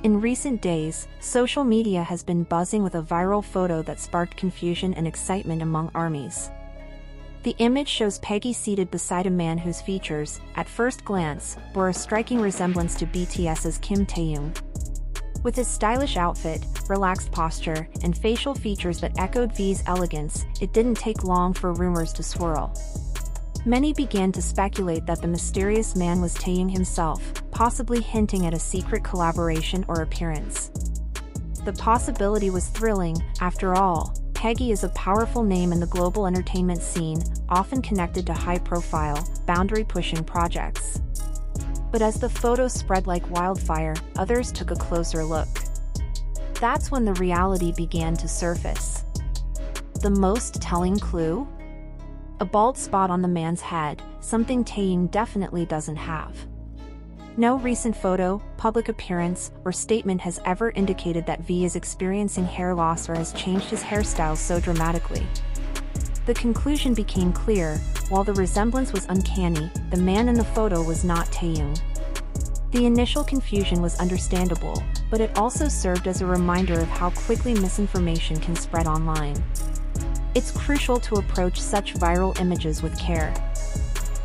In recent days, social media has been buzzing with a viral photo that sparked confusion and excitement among ARMYs. The image shows Peggy seated beside a man whose features, at first glance, bore a striking resemblance to BTS's Kim Taehyung. With his stylish outfit, relaxed posture, and facial features that echoed V's elegance, it didn't take long for rumors to swirl. Many began to speculate that the mysterious man was Taehyung himself, possibly hinting at a secret collaboration or appearance. The possibility was thrilling. After all, Peggy is a powerful name in the global entertainment scene, often connected to high-profile, boundary-pushing projects. But as the photo spread like wildfire, others took a closer look. That's when the reality began to surface. The most telling clue? A bald spot on the man's head, something Taehyung definitely doesn't have. No recent photo, public appearance, or statement has ever indicated that V is experiencing hair loss or has changed his hairstyle so dramatically. The conclusion became clear: while the resemblance was uncanny, the man in the photo was not Taehyung. The initial confusion was understandable, but it also served as a reminder of how quickly misinformation can spread online. It's crucial to approach such viral images with care.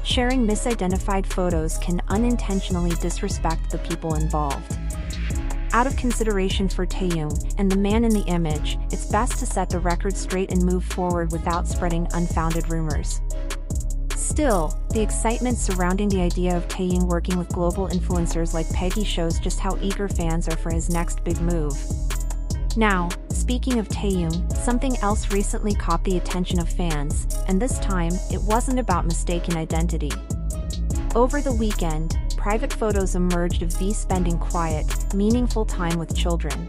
Sharing misidentified photos can unintentionally disrespect the people involved. Out of consideration for Taehyung and the man in the image, it's best to set the record straight and move forward without spreading unfounded rumors. Still, the excitement surrounding the idea of Taehyung working with global influencers like Peggy shows just how eager fans are for his next big move. Now, speaking of Taehyung, something else recently caught the attention of fans, and this time, it wasn't about mistaken identity. Over the weekend, private photos emerged of V spending quiet, meaningful time with children.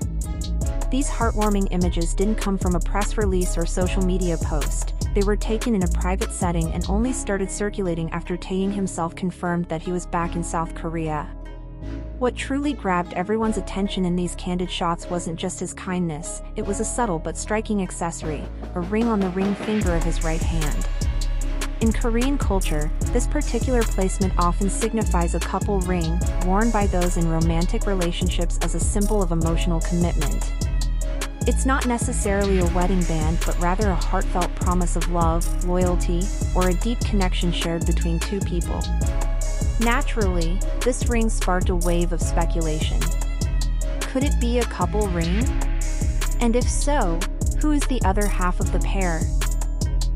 These heartwarming images didn't come from a press release or social media post. They were taken in a private setting and only started circulating after Taehyung himself confirmed that he was back in South Korea. What truly grabbed everyone's attention in these candid shots wasn't just his kindness, it was a subtle but striking accessory, a ring on the ring finger of his right hand. In Korean culture, this particular placement often signifies a couple ring, worn by those in romantic relationships as a symbol of emotional commitment. It's not necessarily a wedding band but rather a heartfelt promise of love, loyalty, or a deep connection shared between two people. Naturally, this ring sparked a wave of speculation. Could it be a couple ring? And if so, who is the other half of the pair?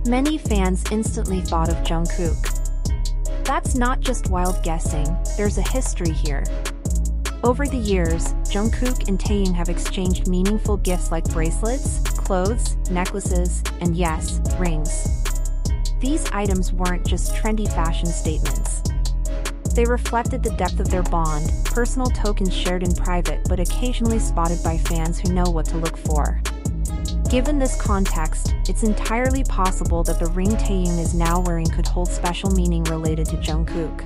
Many fans instantly thought of Jungkook. That's not just wild guessing, there's a history here. Over the years, Jungkook and Taehyung have exchanged meaningful gifts like bracelets, clothes, necklaces, and yes, rings. These items weren't just trendy fashion statements. They reflected the depth of their bond, personal tokens shared in private but occasionally spotted by fans who know what to look for. Given this context, it's entirely possible that the ring Taehyung is now wearing could hold special meaning related to Jungkook.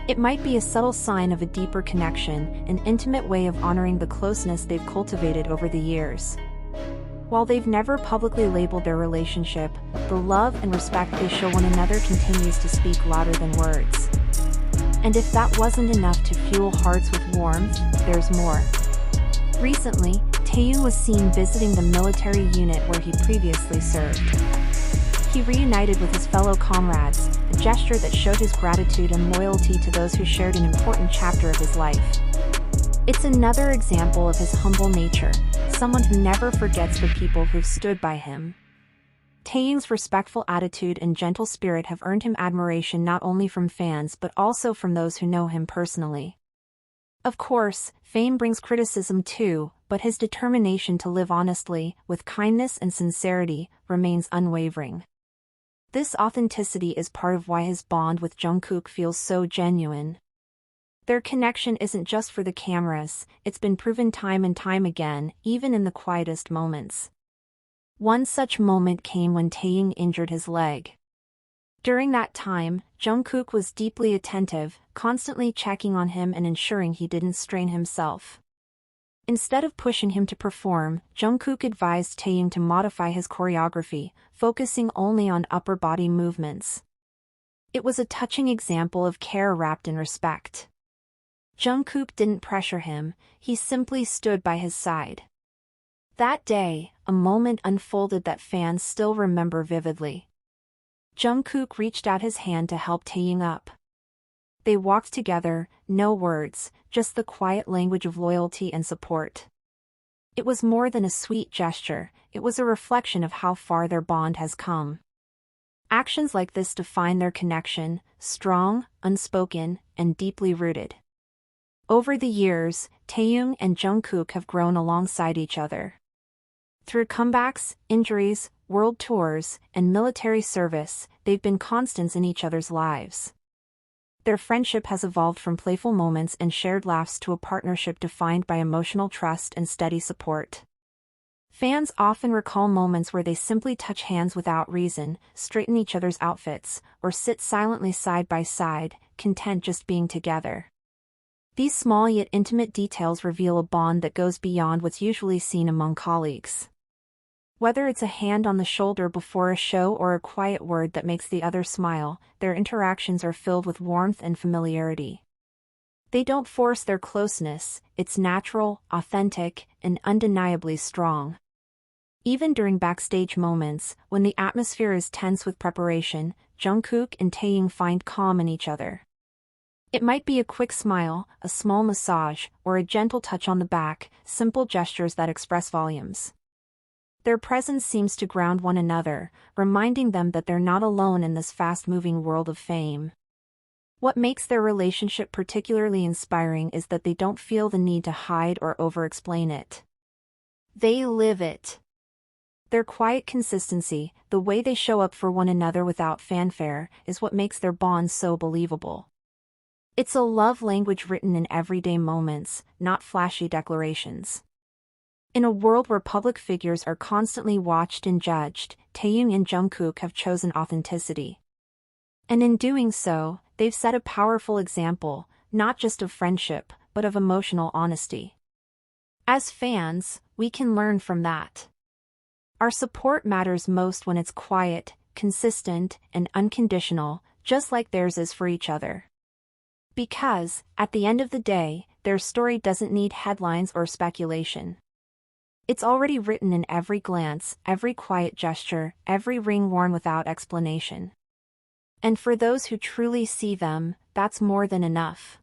It might be a subtle sign of a deeper connection, an intimate way of honoring the closeness they've cultivated over the years. While they've never publicly labeled their relationship, the love and respect they show one another continues to speak louder than words. And if that wasn't enough to fuel hearts with warmth, there's more. Recently, Taehyung was seen visiting the military unit where he previously served. He reunited with his fellow comrades, a gesture that showed his gratitude and loyalty to those who shared an important chapter of his life. It's another example of his humble nature, someone who never forgets the people who've stood by him. Taehyung's respectful attitude and gentle spirit have earned him admiration not only from fans but also from those who know him personally. Of course, fame brings criticism too, but his determination to live honestly, with kindness and sincerity, remains unwavering. This authenticity is part of why his bond with Jungkook feels so genuine. Their connection isn't just for the cameras, it's been proven time and time again, even in the quietest moments. One such moment came when Taehyung injured his leg. During that time, Jungkook was deeply attentive, constantly checking on him and ensuring he didn't strain himself. Instead of pushing him to perform, Jungkook advised Taehyung to modify his choreography, focusing only on upper body movements. It was a touching example of care wrapped in respect. Jungkook didn't pressure him, he simply stood by his side. That day, a moment unfolded that fans still remember vividly. Jungkook reached out his hand to help Taehyung up. They walked together, no words, just the quiet language of loyalty and support. It was more than a sweet gesture, it was a reflection of how far their bond has come. Actions like this define their connection, strong, unspoken, and deeply rooted. Over the years, Taehyung and Jungkook have grown alongside each other. Through comebacks, injuries, world tours, and military service, they've been constants in each other's lives. Their friendship has evolved from playful moments and shared laughs to a partnership defined by emotional trust and steady support. Fans often recall moments where they simply touch hands without reason, straighten each other's outfits, or sit silently side by side, content just being together. These small yet intimate details reveal a bond that goes beyond what's usually seen among colleagues. Whether it's a hand on the shoulder before a show or a quiet word that makes the other smile, their interactions are filled with warmth and familiarity. They don't force their closeness, it's natural, authentic, and undeniably strong. Even during backstage moments, when the atmosphere is tense with preparation, Jungkook and Taehyung find calm in each other. It might be a quick smile, a small massage, or a gentle touch on the back, simple gestures that express volumes. Their presence seems to ground one another, reminding them that they're not alone in this fast-moving world of fame. What makes their relationship particularly inspiring is that they don't feel the need to hide or over-explain it. They live it. Their quiet consistency, the way they show up for one another without fanfare, is what makes their bond so believable. It's a love language written in everyday moments, not flashy declarations. In a world where public figures are constantly watched and judged, Taehyung and Jungkook have chosen authenticity. And in doing so, they've set a powerful example, not just of friendship, but of emotional honesty. As fans, we can learn from that. Our support matters most when it's quiet, consistent, and unconditional, just like theirs is for each other. Because, at the end of the day, their story doesn't need headlines or speculation. It's already written in every glance, every quiet gesture, every ring worn without explanation. And for those who truly see them, that's more than enough.